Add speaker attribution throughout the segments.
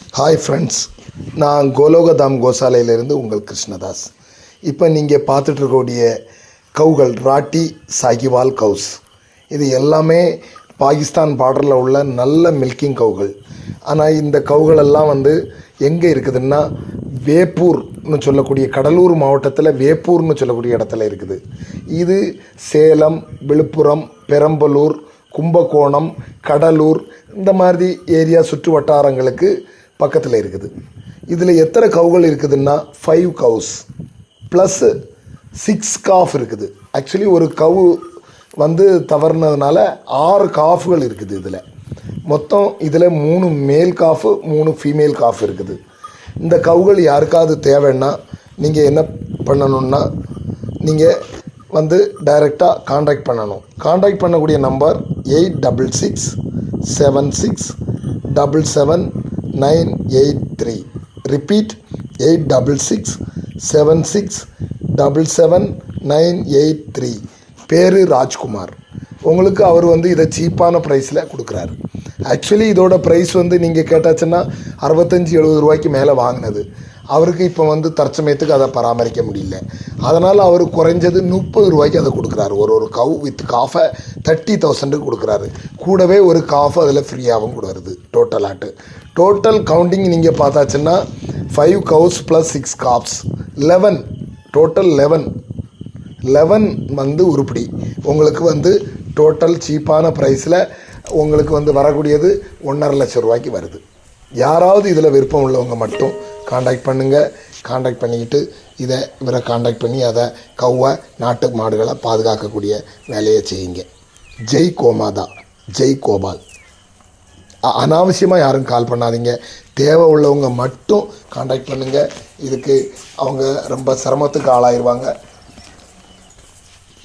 Speaker 1: Hi friends, நான் கோலோகதாம் கோசாலையிலிருந்து உங்கள் கிருஷ்ணதாஸ். இப்போ நீங்கள் பார்த்துட்ருக்கக்கூடிய கவுகள் ராட்டி சாகிவால் கவுஸ். இது எல்லாமே பாகிஸ்தான் பார்டரில் உள்ள நல்ல மில்கிங் கவுகள். ஆனால் இந்த கவுகளெல்லாம் எங்கே இருக்குதுன்னா வேப்பூர்னு சொல்லக்கூடிய கடலூர் மாவட்டத்தில் வேப்பூர்னு சொல்லக்கூடிய இடத்துல இருக்குது. இது சேலம், விழுப்புரம், பெரம்பலூர், கும்பகோணம், கடலூர் இந்த மாதிரி ஏரியா சுற்று வட்டாரங்களுக்கு பக்கத்தில் இருக்குது. இதில் எத்தனை கவுகள் இருக்குதுன்னா 5 கவுஸ் ப்ளஸ் 6 காஃப் இருக்குது. ஆக்சுவலி ஒரு கவு தவறுனதுனால 6 காஃப்கள் இருக்குது. மொத்தம் இதில் 3 மேல் காஃபு 3 ஃபீமேல் காஃப் இருக்குது. இந்த கவுகள் யாருக்காவது தேவைன்னா நீங்கள் என்ன பண்ணணுன்னா நீங்கள் டைரெக்டாக காண்டாக்ட் பண்ணணும். காண்டாக்ட் பண்ணக்கூடிய நம்பர் 8666777983. ரிப்பீட் 8666777983. பேர் ராஜ்குமார். உங்களுக்கு அவர் இதை சீப்பான ப்ரைஸில் கொடுக்குறாரு. ஆக்சுவலி இதோட ப்ரைஸ் நீங்கள் கேட்டாச்சுன்னா 65-70 ரூபாய்க்கு மேலே வாங்கினது. அவருக்கு இப்போ தற்சமயத்துக்கு அதை பராமரிக்க முடியல. அதனால் அவர் குறைஞ்சது 30 ரூபாய்க்கு அதை கொடுக்குறாரு. ஒரு கவு வித் காஃபை 30,000 கொடுக்குறாரு. கூடவே ஒரு காஃப் அதில் ஃப்ரீயாகவும் கொடுக்குறது. டோட்டல் கவுண்டிங் நீங்கள் பார்த்தாச்சுன்னா 5 கவுஸ் ப்ளஸ் 6 காஃப்ஸ் 11. டோட்டல் 11 உருப்படி உங்களுக்கு டோட்டல் சீப்பான ப்ரைஸில் உங்களுக்கு வரக்கூடியது 1.5 லட்சம் ரூபாய்க்கு வருது. யாராவது இதில் விருப்பம் உள்ளவங்க மட்டும் காண்டாக்ட் பண்ணுங்கள். காண்டாக்ட் பண்ணிக்கிட்டு இவரை காண்டாக்ட் பண்ணி அதை கௌவை நாட்டு மாடுகளை பாதுகாக்கக்கூடிய வேலையை செய்யுங்க. ஜெய் கோமாதா, ஜெய் கோபால். அனாவசியமாக யாரும் கால் பண்ணாதீங்க. தேவை உள்ளவங்க மட்டும் காண்டாக்ட் பண்ணுங்கள். இதுக்கு அவங்க ரொம்ப சிரமத்துக்கு ஆளாயிருவாங்க.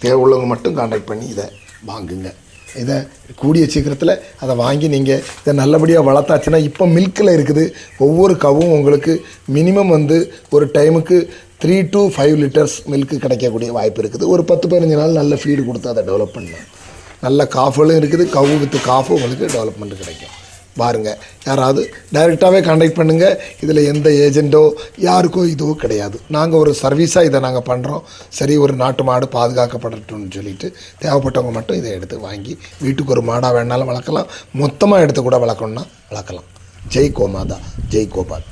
Speaker 1: தேவை உள்ளவங்க மட்டும் காண்டாக்ட் பண்ணி இதை வாங்குங்க. இதை கூடிய சீக்கிரத்தில் அதை வாங்கி நீங்கள் இதை நல்லபடியாக வளர்த்தாச்சுன்னா இப்போ மில்கில் இருக்குது. ஒவ்வொரு கவும் உங்களுக்கு மினிமம் ஒரு டைமுக்கு 3 to 5 லிட்டர்ஸ் மில்க்கு கிடைக்கக்கூடிய வாய்ப்பு இருக்குது. ஒரு 10-15 நாள் நல்ல ஃபீடு கொடுத்து அதை டெவலப் பண்ணலாம். நல்ல காஃபுகளும் இருக்குது. கவு வித்து காஃபு உங்களுக்கு டெவலப்மெண்ட் கிடைக்கும். பாருங்கள், யாராவது டைரெக்டாகவே காண்டாக்ட் பண்ணுங்கள். இதில் எந்த ஏஜெண்ட்டோ யாருக்கோ இதுவோ கிடையாது. நாங்கள் ஒரு சர்வீஸாக இதை நாங்கள் பண்ணுறோம். சரி, ஒரு நாட்டு மாடு பாதுகாக்கப்படட்டும்னு சொல்லிவிட்டு தேவைப்பட்டவங்க மட்டும் இதை எடுத்து வாங்கி வீட்டுக்கு ஒரு மாடாக வேணாலும் வளர்க்கலாம். மொத்தமாக எடுத்து கூட வளர்க்கணுன்னா வளர்க்கலாம். ஜெய் கோமாதா, ஜெய் கோபால்.